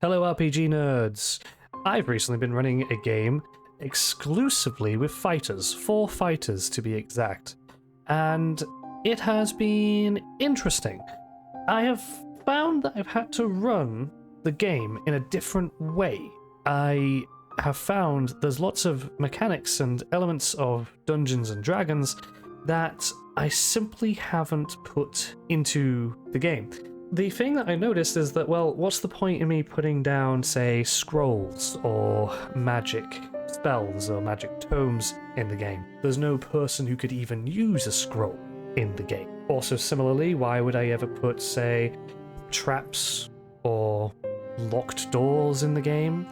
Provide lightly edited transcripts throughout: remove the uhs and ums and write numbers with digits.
Hello, RPG nerds! I've recently been running a game exclusively with fighters, 4 fighters to be exact, and it has been interesting. I have found that I've had to run the game in a different way. I have found there's lots of mechanics and elements of Dungeons and Dragons that I simply haven't put into the game. The thing that I noticed is that, well, what's the point in me putting down, say, scrolls or magic spells or magic tomes in the game? There's no person who could even use a scroll in the game. Also, similarly, why would I ever put, say, traps or locked doors in the game?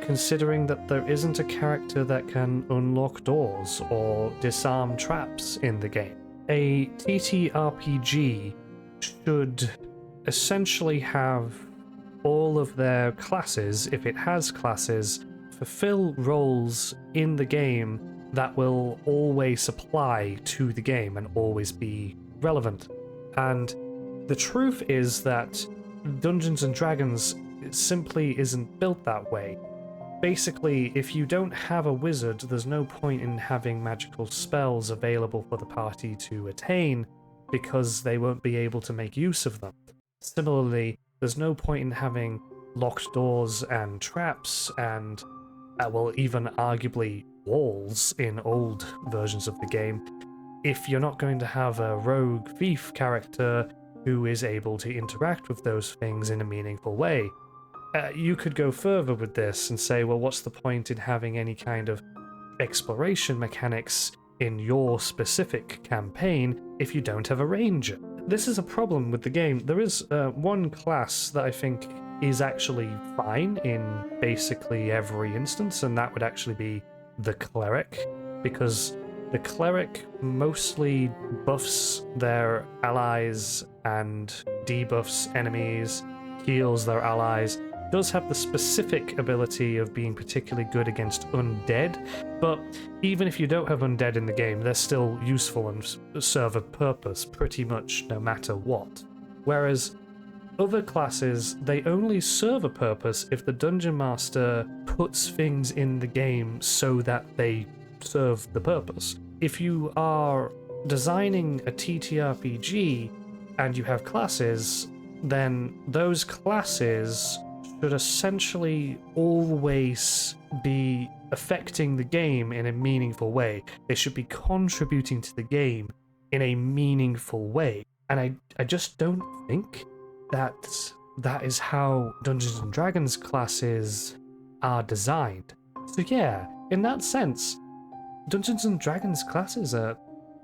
Considering that there isn't a character that can unlock doors or disarm traps in the game. A TTRPG should essentially have all of their classes, if it has classes, fulfill roles in the game that will always apply to the game and always be relevant. And the truth is that Dungeons and Dragons simply isn't built that way. Basically, if you don't have a wizard, there's no point in having magical spells available for the party to attain, because they won't be able to make use of them. Similarly, there's no point in having locked doors and traps and, well, even arguably walls in old versions of the game if you're not going to have a rogue thief character who is able to interact with those things in a meaningful way. You could go further with this and say, well, what's the point in having any kind of exploration mechanics in your specific campaign if you don't have a ranger? This is a problem with the game. There is one class that I think is actually fine in basically every instance, and that would actually be the cleric, because the cleric mostly buffs their allies and debuffs enemies, heals their allies, does have the specific ability of being particularly good against undead, but even if you don't have undead in the game, they're still useful and serve a purpose pretty much no matter what. Whereas other classes, they only serve a purpose if the Dungeon Master puts things in the game so that they serve the purpose. If you are designing a TTRPG and you have classes, then those classes should essentially always be affecting the game in a meaningful way. They should be contributing to the game in a meaningful way. And I just don't think that is how Dungeons and Dragons classes are designed. So yeah, in that sense, Dungeons and Dragons classes are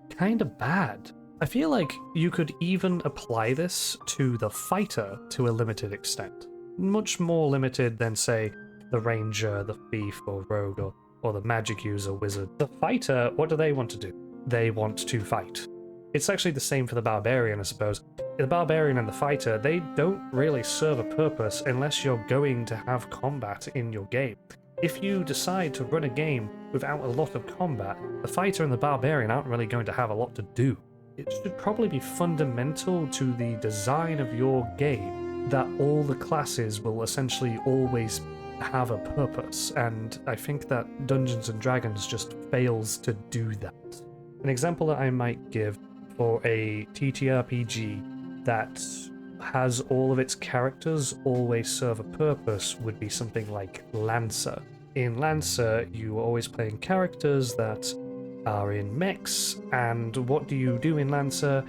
kind of bad. I feel like you could even apply this to the fighter to a limited extent. Much more limited than, say, the ranger, the thief, or rogue, or the magic user wizard. The fighter, what do they want to do? They want to fight. It's actually the same for the barbarian, I suppose. The barbarian and the fighter, they don't really serve a purpose unless you're going to have combat in your game. If you decide to run a game without a lot of combat, the fighter and the barbarian aren't really going to have a lot to do. It should probably be fundamental to the design of your game that all the classes will essentially always have a purpose, and I think that Dungeons and Dragons just fails to do that. An example that I might give for a TTRPG that has all of its characters always serve a purpose would be something like Lancer. In Lancer, you are always playing characters that are in mechs, and what do you do in Lancer?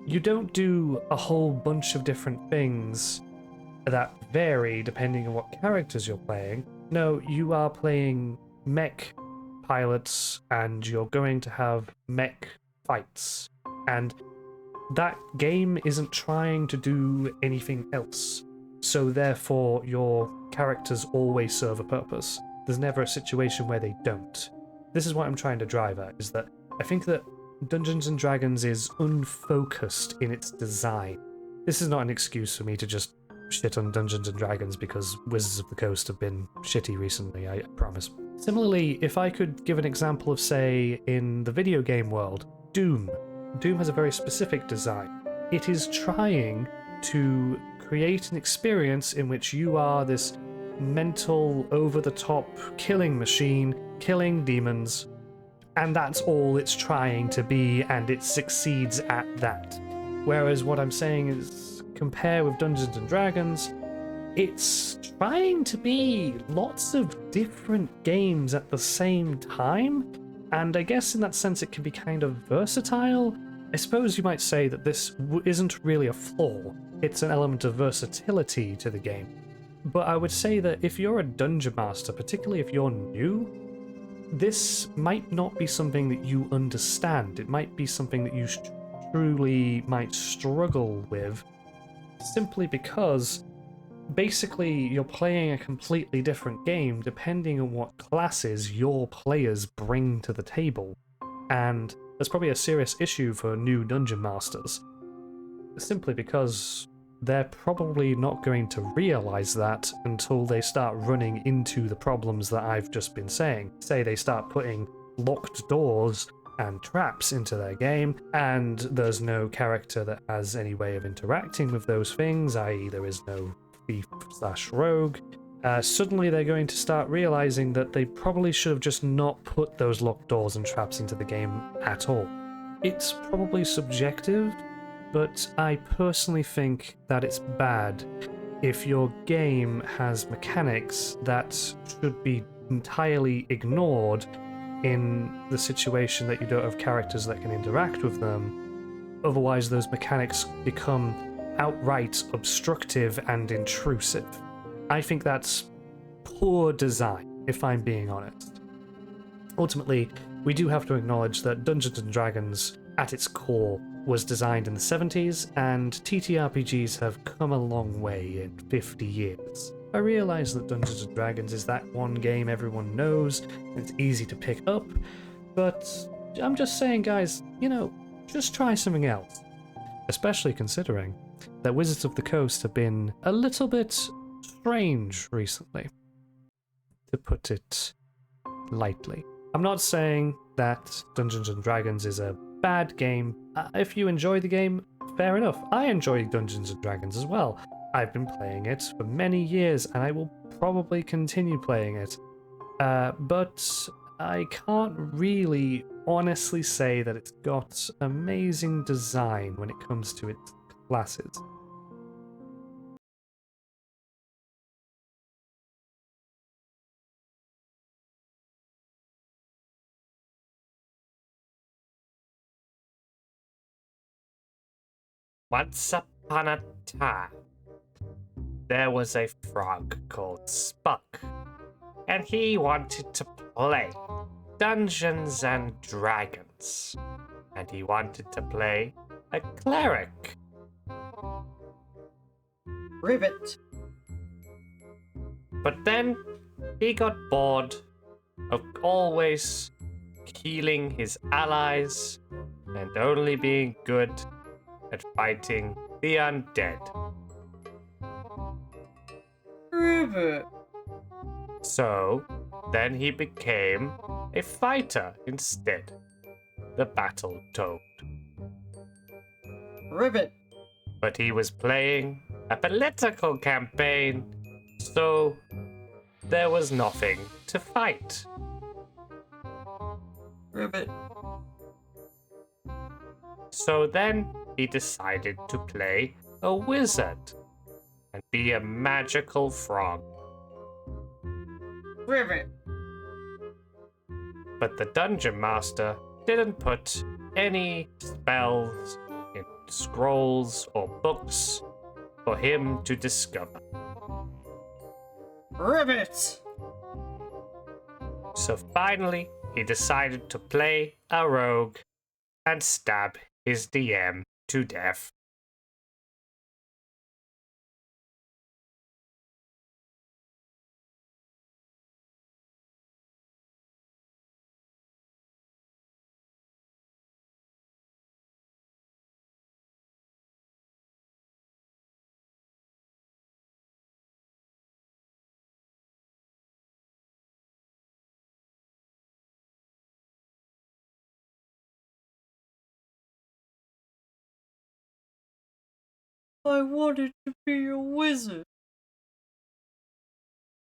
You don't do a whole bunch of different things that vary depending on what characters you're playing. No, you are playing mech pilots and you're going to have mech fights. And that game isn't trying to do anything else. So therefore, your characters always serve a purpose. There's never a situation where they don't. This is what I'm trying to drive at, is that I think that Dungeons and Dragons is unfocused in its design. This is not an excuse for me to just shit on Dungeons and Dragons because Wizards of the Coast have been shitty recently, I promise. Similarly, if I could give an example of, say, in the video game world, Doom. Doom has a very specific design. It is trying to create an experience in which you are this mental, over-the-top killing machine, killing demons, and that's all it's trying to be, and it succeeds at that. Whereas what I'm saying is, compare with Dungeons and Dragons, it's trying to be lots of different games at the same time, and I guess in that sense it can be kind of versatile. I suppose you might say that this isn't really a flaw, it's an element of versatility to the game. But I would say that if you're a dungeon master, particularly if you're new, this might not be something that you understand. It might be something that you truly might struggle with, simply because basically you're playing a completely different game depending on what classes your players bring to the table. And that's probably a serious issue for new dungeon masters, simply because they're probably not going to realize that until they start running into the problems that I've just been saying. Say they start putting locked doors and traps into their game, and there's no character that has any way of interacting with those things, i.e. there is no thief/rogue. Suddenly they're going to start realizing that they probably should have just not put those locked doors and traps into the game at all. It's probably subjective, but I personally think that it's bad if your game has mechanics that should be entirely ignored in the situation that you don't have characters that can interact with them. Otherwise, those mechanics become outright obstructive and intrusive. I think that's poor design, if I'm being honest. Ultimately, we do have to acknowledge that Dungeons & Dragons, at its core, was designed in the 70s, and TTRPGs have come a long way in 50 years. I realise that Dungeons & Dragons is that one game everyone knows, and it's easy to pick up, but I'm just saying, guys, just try something else. Especially considering that Wizards of the Coast have been a little bit strange recently, to put it lightly. I'm not saying that Dungeons & Dragons is a bad game. If you enjoy the game, fair enough. I enjoy Dungeons & Dragons as well. I've been playing it for many years, and I will probably continue playing it. But I can't really honestly say that it's got amazing design when it comes to its classes. Once upon a time, there was a frog called Spuck, and he wanted to play Dungeons and Dragons, and he wanted to play a cleric. Rivet. But then he got bored of always healing his allies and only being good at fighting the undead. Rivet. So then he became a fighter instead, the Battle Toad. Rivet. But he was playing a political campaign, so there was nothing to fight. Rivet. So then he decided to play a wizard and be a magical frog. Rivet. But the dungeon master didn't put any spells in scrolls or books for him to discover. Rivet. So finally, he decided to play a rogue and stab his DM to death. I wanted to be a wizard.